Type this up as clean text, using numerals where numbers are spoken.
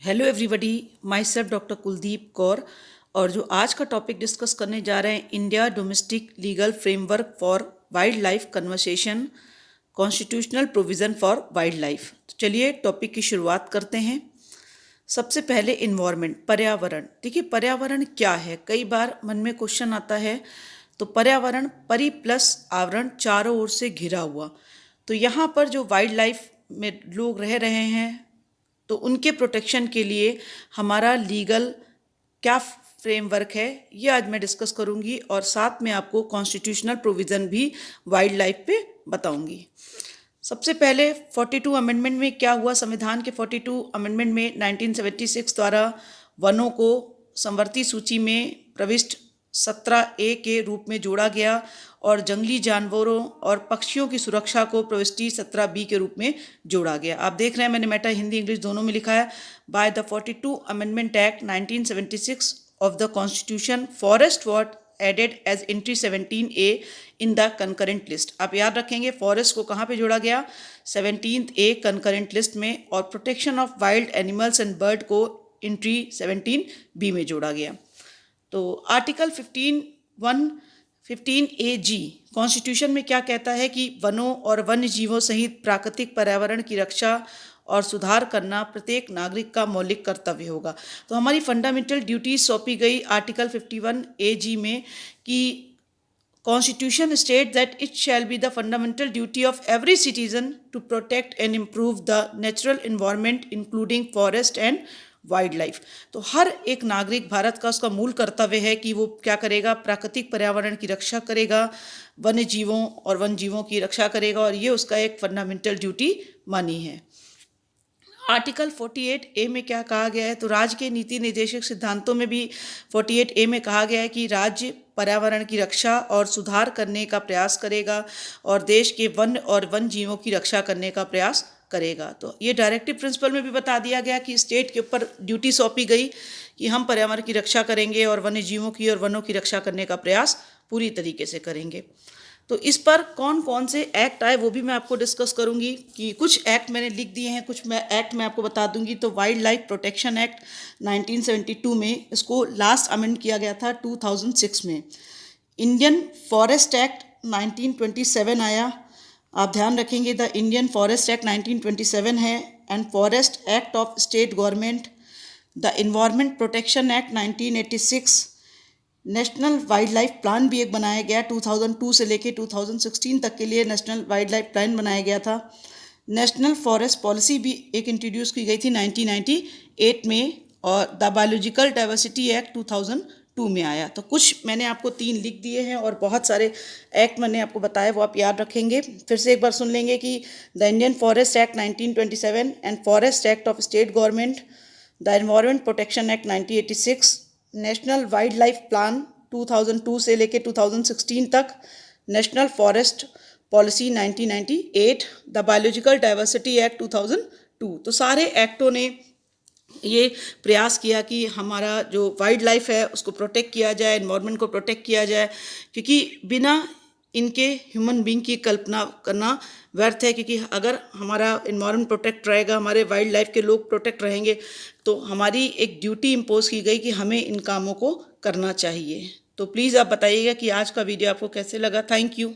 Hello everybody, my self doctor Kuldeep Kaur. और जो आज का टॉपिक डिस्कस करने जा रहे हैं, India domestic legal framework for wild life conversation, constitutional provision for wild life. तो चलिए टॉपिक की शुरुआत करते हैं। सबसे पहले इन्वायरमेंट, पर्यावरण। देखिए पर्यावरण क्या है, कई बार मन में क्वेश्चन आता है। तो पर्यावरण परि प्लस आवरण, चारों ओर से घिरा हुआ। तो यहाँ पर जो वाइल्ड लाइफ में लोग रह रहे हैं तो उनके प्रोटेक्शन के लिए हमारा लीगल क्या फ्रेमवर्क है, ये आज मैं डिस्कस करूंगी। और साथ में आपको कॉन्स्टिट्यूशनल प्रोविज़न भी वाइल्ड लाइफ पे बताऊंगी। सबसे पहले 42 अमेंडमेंट में क्या हुआ। संविधान के 42 अमेंडमेंट में 1976 द्वारा वनों को संवर्ती सूची में प्रविष्ट 17A के रूप में जोड़ा गया और जंगली जानवरों और पक्षियों की सुरक्षा को प्रविष्टि 17B के रूप में जोड़ा गया। आप देख रहे हैं मैंने मेटा हिंदी इंग्लिश दोनों में लिखा है। By the 42 amendment act 1976 of the constitution, forest was added as entry 17A in the concurrent list. आप याद रखेंगे फॉरेस्ट को कहाँ पे जोड़ा गया, 17A कंकरेंट लिस्ट में, और protection of wild animals and bird को एंट्री 17B में जोड़ा गया। तो आर्टिकल 15(1)(15AG कॉन्स्टिट्यूशन में क्या कहता है कि वनों और वन्य जीवों सहित प्राकृतिक पर्यावरण की रक्षा और सुधार करना प्रत्येक नागरिक का मौलिक कर्तव्य होगा। तो हमारी फंडामेंटल ड्यूटीज सौंपी गई आर्टिकल 51AG में कि Constitution states that it shall be the fundamental duty of every citizen to protect and improve the natural environment including forest and wild life. तो हर एक नागरिक भारत का उसका मूल कर्तव्य है कि वो क्या करेगा, प्राकृतिक पर्यावरण की रक्षा करेगा, वन्य जीवों और वन जीवों की रक्षा करेगा, और ये उसका एक फंडामेंटल ड्यूटी मानी है। आर्टिकल 48A में क्या कहा गया है, तो राज्य के नीति निर्देशक सिद्धांतों में भी 48A में कहा गया है कि राज्य पर्यावरण की रक्षा और सुधार करने का प्रयास करेगा और देश के वन और वन जीवों की रक्षा करने का प्रयास करेगा। तो ये डायरेक्टिव प्रिंसिपल में भी बता दिया गया कि स्टेट के ऊपर ड्यूटी सौंपी गई कि हम पर्यावरण की रक्षा करेंगे और वन्य जीवों की और वनों की रक्षा करने का प्रयास पूरी तरीके से करेंगे। तो इस पर कौन कौन से एक्ट आए वो भी मैं आपको डिस्कस करूंगी कि कुछ एक्ट मैंने लिख दिए हैं, कुछ मैं एक्ट मैं आपको बता दूंगी। तो वाइल्ड लाइफ प्रोटेक्शन एक्ट 1972 में, इसको लास्ट अमेंड किया गया था 2006 में। इंडियन फॉरेस्ट एक्ट 1927 आया, आप ध्यान रखेंगे द इंडियन फॉरेस्ट एक्ट 1927 है। And forest act of state government, the environment protection act 1986, national wild life plan भी एक बनाया गया 2002 से लेके 2016 तक के लिए नेशनल वाइल्ड लाइफ प्लान बनाया गया था। नेशनल फॉरेस्ट पॉलिसी भी एक इंट्रोड्यूस की गई थी 1998 में, और द बायोलॉजिकल डाइवर्सिटी एक्ट 2002 में आया। तो कुछ मैंने आपको 3 लिख दिए हैं और बहुत सारे एक्ट मैंने आपको बताए वो आप याद रखेंगे। फिर से एक बार सुन लेंगे कि the Indian forest act 1927 and forest act of state government, the environment protection act 1986, national wild life plan 2002 से लेके 2016 तक, national forest policy 1998, the biological diversity act 2002। तो सारे एक्टों ने ये प्रयास किया कि हमारा जो वाइल्ड लाइफ है उसको प्रोटेक्ट किया जाए, एनवायरनमेंट को प्रोटेक्ट किया जाए, क्योंकि बिना इनके ह्यूमन बीइंग की कल्पना करना व्यर्थ है। क्योंकि अगर हमारा एनवायरनमेंट प्रोटेक्ट रहेगा, हमारे वाइल्ड लाइफ के लोग प्रोटेक्ट रहेंगे, तो हमारी एक ड्यूटी इम्पोज की गई कि हमें इन कामों को करना चाहिए। तो प्लीज़ आप बताइएगा कि आज का वीडियो आपको कैसे लगा। Thank you.